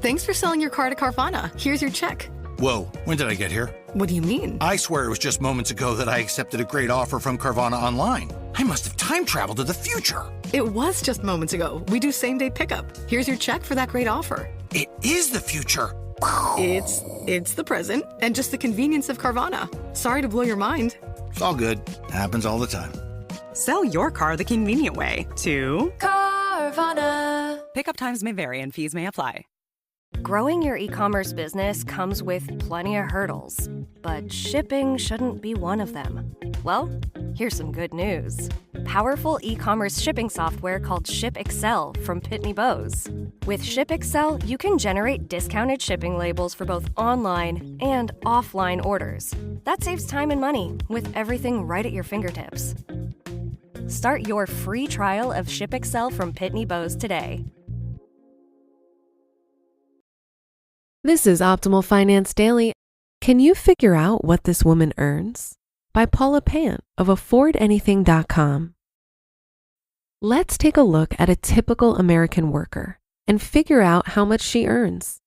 Thanks for selling your car to Carvana. Here's your check. Whoa, when did I get here? What do you mean? I swear it was just moments ago that I accepted a great offer from Carvana online. I must have time traveled to the future. It was just moments ago. We do same-day pickup. Here's your check for that great offer. It is the future. It's the present and just the convenience of Carvana. Sorry to blow your mind. It's all good. Happens all the time. Sell your car the convenient way to Carvana. Pickup times may vary and fees may apply. Growing your e-commerce business comes with plenty of hurdles, but shipping shouldn't be one of them. Well, here's some good news. Powerful e-commerce shipping software called ShipExcel from Pitney Bowes. With ShipExcel, you can generate discounted shipping labels for both online and offline orders. That saves time and money with everything right at your fingertips. Start your free trial of ShipExcel from Pitney Bowes today. This is Optimal Finance Daily. Can you figure out what this woman earns? By Paula Pant of AffordAnything.com. Let's take a look at a typical American worker and figure out how much she earns.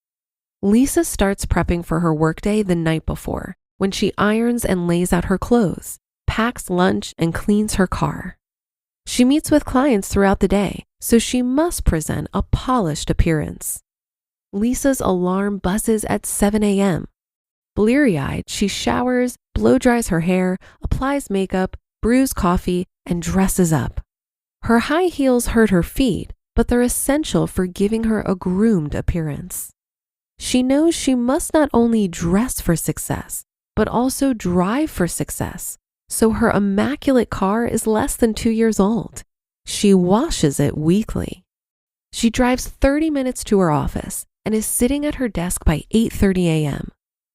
Lisa starts prepping for her workday the night before when she irons and lays out her clothes, packs lunch, and cleans her car. She meets with clients throughout the day, so she must present a polished appearance. Lisa's alarm buzzes at 7 a.m. Bleary-eyed, she showers, blow-dries her hair, applies makeup, brews coffee, and dresses up. Her high heels hurt her feet, but they're essential for giving her a groomed appearance. She knows she must not only dress for success, but also drive for success, so her immaculate car is less than 2 years old. She washes it weekly. She drives 30 minutes to her office and is sitting at her desk by 8:30 a.m.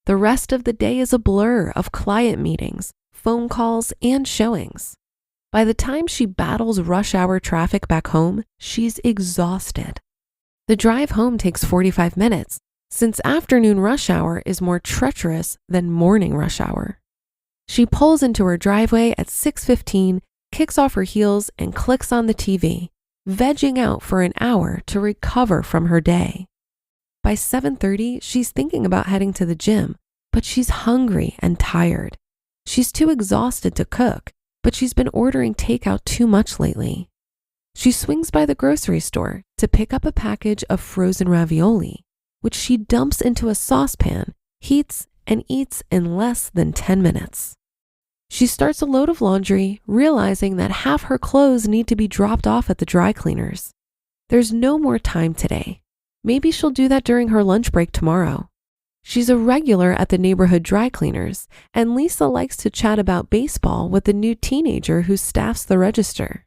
The rest of the day is a blur of client meetings, phone calls, and showings. By the time she battles rush hour traffic back home, she's exhausted. The drive home takes 45 minutes, since afternoon rush hour is more treacherous than morning rush hour. She pulls into her driveway at 6:15, kicks off her heels, and clicks on the TV, vegging out for an hour to recover from her day. By 7:30, she's thinking about heading to the gym, but she's hungry and tired. She's too exhausted to cook, but she's been ordering takeout too much lately. She swings by the grocery store to pick up a package of frozen ravioli, which she dumps into a saucepan, heats, and eats in less than 10 minutes. She starts a load of laundry, realizing that half her clothes need to be dropped off at the dry cleaners. There's no more time today. Maybe she'll do that during her lunch break tomorrow. She's a regular at the neighborhood dry cleaners, and Lisa likes to chat about baseball with the new teenager who staffs the register.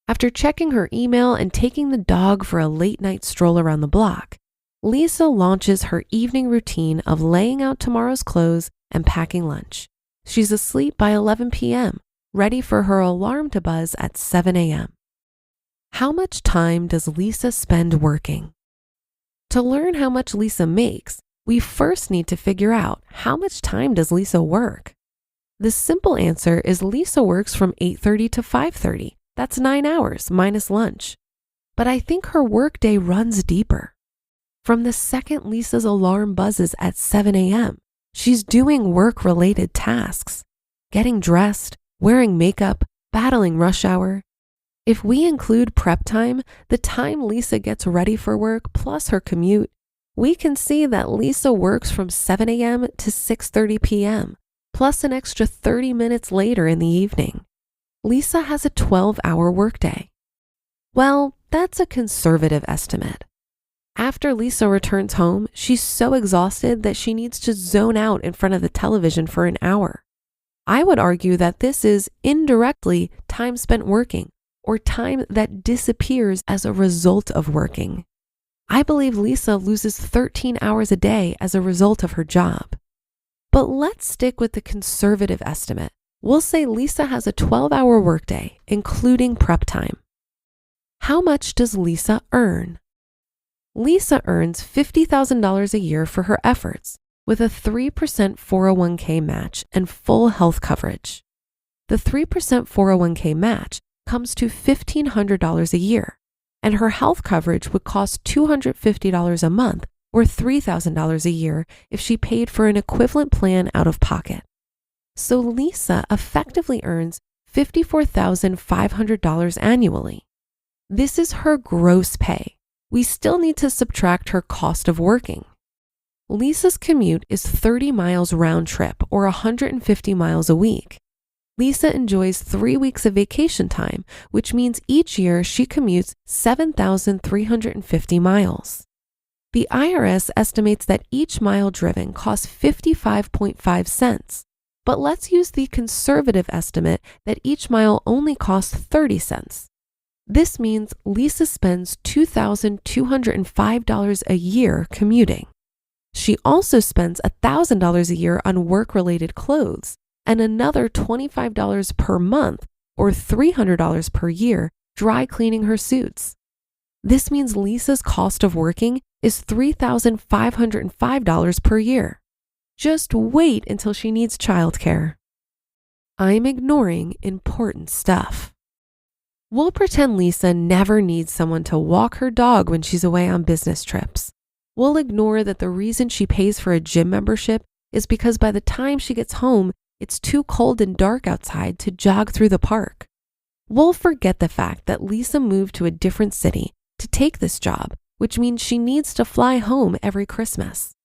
After checking her email and taking the dog for a late-night stroll around the block, Lisa launches her evening routine of laying out tomorrow's clothes and packing lunch. She's asleep by 11 p.m., ready for her alarm to buzz at 7 a.m. How much time does Lisa spend working? To learn how much Lisa makes, we first need to figure out how much time does Lisa work. The simple answer is Lisa works from 8:30 to 5:30. That's 9 hours minus lunch. But I think her workday runs deeper. From the second Lisa's alarm buzzes at 7 a.m., she's doing work-related tasks, getting dressed, wearing makeup, battling rush hour. If we include prep time, the time Lisa gets ready for work plus her commute, we can see that Lisa works from 7 a.m. to 6:30 p.m., plus an extra 30 minutes later in the evening. Lisa has a 12-hour workday. Well, that's a conservative estimate. After Lisa returns home, she's so exhausted that she needs to zone out in front of the television for an hour. I would argue that this is indirectly time spent working, or time that disappears as a result of working. I believe Lisa loses 13 hours a day as a result of her job. But let's stick with the conservative estimate. We'll say Lisa has a 12-hour workday, including prep time. How much does Lisa earn? Lisa earns $50,000 a year for her efforts, with a 3% 401k match and full health coverage. The 3% 401k match comes to $1,500 a year, and her health coverage would cost $250 a month or $3,000 a year if she paid for an equivalent plan out of pocket. So Lisa effectively earns $54,500 annually. This is her gross pay. We still need to subtract her cost of working. Lisa's commute is 30 miles round trip or 150 miles a week. Lisa enjoys 3 weeks of vacation time, which means each year she commutes 7,350 miles. The IRS estimates that each mile driven costs 55.5 cents, but let's use the conservative estimate that each mile only costs 30 cents. This means Lisa spends $2,205 a year commuting. She also spends $1,000 a year on work-related clothes and another $25 per month or $300 per year dry cleaning her suits. This means Lisa's cost of working is $3,505 per year. Just wait until she needs childcare. I'm ignoring important stuff. We'll pretend Lisa never needs someone to walk her dog when she's away on business trips. We'll ignore that the reason she pays for a gym membership is because by the time she gets home, it's too cold and dark outside to jog through the park. We'll forget the fact that Lisa moved to a different city to take this job, which means she needs to fly home every Christmas.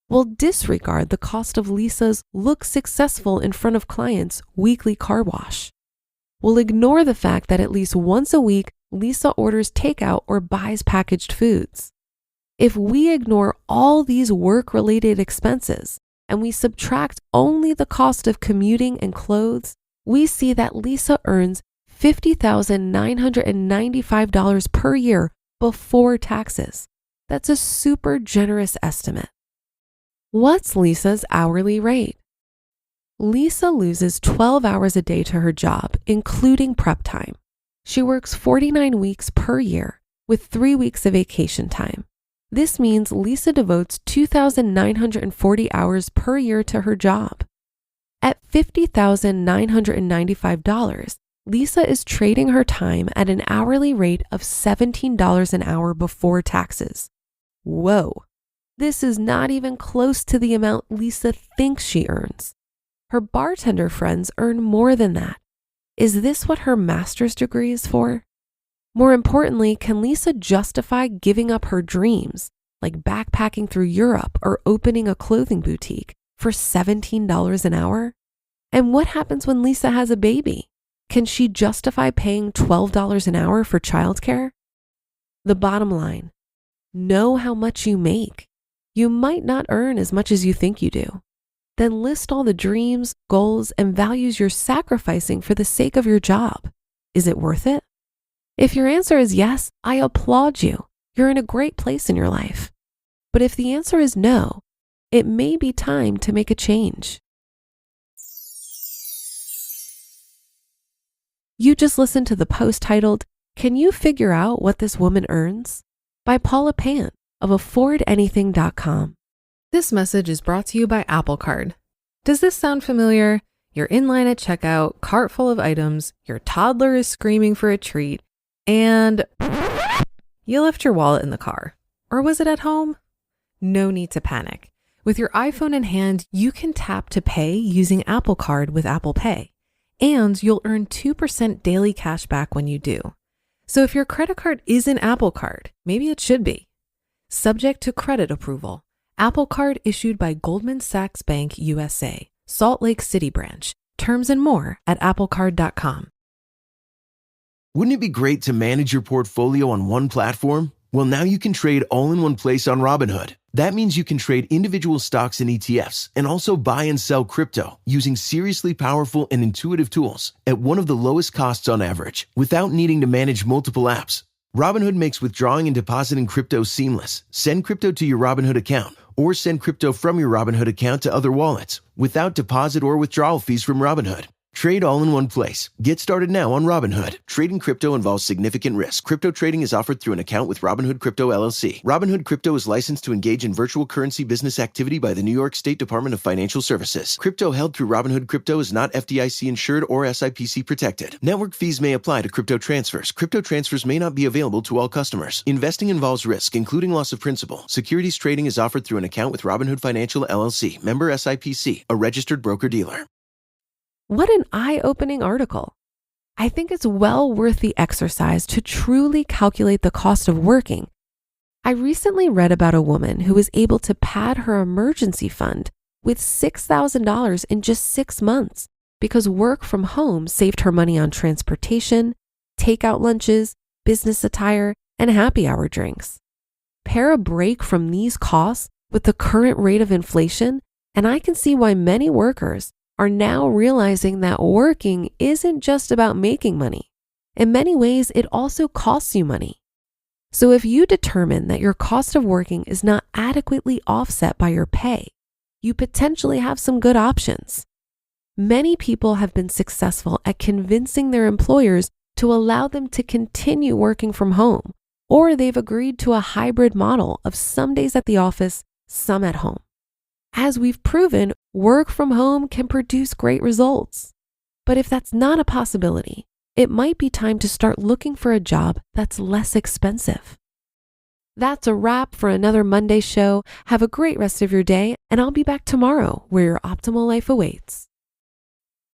We'll disregard the cost of Lisa's look successful in front of clients weekly car wash. We'll ignore the fact that at least once a week, Lisa orders takeout or buys packaged foods. If we ignore all these work-related expenses and we subtract only the cost of commuting and clothes, we see that Lisa earns $50,995 per year before taxes. That's a super generous estimate. What's Lisa's hourly rate? Lisa loses 12 hours a day to her job, including prep time. She works 49 weeks per year with 3 weeks of vacation time. This means Lisa devotes 2,940 hours per year to her job. At $50,995, Lisa is trading her time at an hourly rate of $17 an hour before taxes. Whoa, this is not even close to the amount Lisa thinks she earns. Her bartender friends earn more than that. Is this what her master's degree is for? More importantly, can Lisa justify giving up her dreams, like backpacking through Europe or opening a clothing boutique, for $17 an hour? And what happens when Lisa has a baby? Can she justify paying $12 an hour for childcare? The bottom line, know how much you make. You might not earn as much as you think you do. Then list all the dreams, goals, and values you're sacrificing for the sake of your job. Is it worth it? If your answer is yes, I applaud you. You're in a great place in your life. But if the answer is no, it may be time to make a change. You just listened to the post titled, "Can You Figure Out What This Woman Earns?" by Paula Pant of affordanything.com. This message is brought to you by Apple Card. Does this sound familiar? You're in line at checkout, cart full of items, your toddler is screaming for a treat, and you left your wallet in the car. Or was it at home? No need to panic. With your iPhone in hand, you can tap to pay using Apple Card with Apple Pay, and you'll earn 2% daily cash back when you do. So if your credit card isn't Apple Card, maybe it should be. Subject to credit approval. Apple Card issued by Goldman Sachs Bank USA, Salt Lake City branch. Terms and more at applecard.com. Wouldn't it be great to manage your portfolio on one platform? Well, now you can trade all in one place on Robinhood. That means you can trade individual stocks and ETFs and also buy and sell crypto using seriously powerful and intuitive tools at one of the lowest costs on average without needing to manage multiple apps. Robinhood makes withdrawing and depositing crypto seamless. Send crypto to your Robinhood account or send crypto from your Robinhood account to other wallets without deposit or withdrawal fees from Robinhood. Trade all in one place. Get started now on Robinhood. Trading crypto involves significant risk. Crypto trading is offered through an account with Robinhood Crypto LLC. Robinhood Crypto is licensed to engage in virtual currency business activity by the New York State Department of Financial Services. Crypto held through Robinhood Crypto is not FDIC insured or SIPC protected. Network fees may apply to crypto transfers. Crypto transfers may not be available to all customers. Investing involves risk, including loss of principal. Securities trading is offered through an account with Robinhood Financial LLC, member SIPC, a registered broker-dealer. What an eye-opening article. I think it's well worth the exercise to truly calculate the cost of working. I recently read about a woman who was able to pad her emergency fund with $6,000 in just 6 months because work from home saved her money on transportation, takeout lunches, business attire, and happy hour drinks. Pair a break from these costs with the current rate of inflation, and I can see why many workers are now realizing that working isn't just about making money. In many ways, it also costs you money. So if you determine that your cost of working is not adequately offset by your pay, you potentially have some good options. Many people have been successful at convincing their employers to allow them to continue working from home, or they've agreed to a hybrid model of some days at the office, some at home. As we've proven, work from home can produce great results. But if that's not a possibility, it might be time to start looking for a job that's less expensive. That's a wrap for another Monday show. Have a great rest of your day, and I'll be back tomorrow where your optimal life awaits.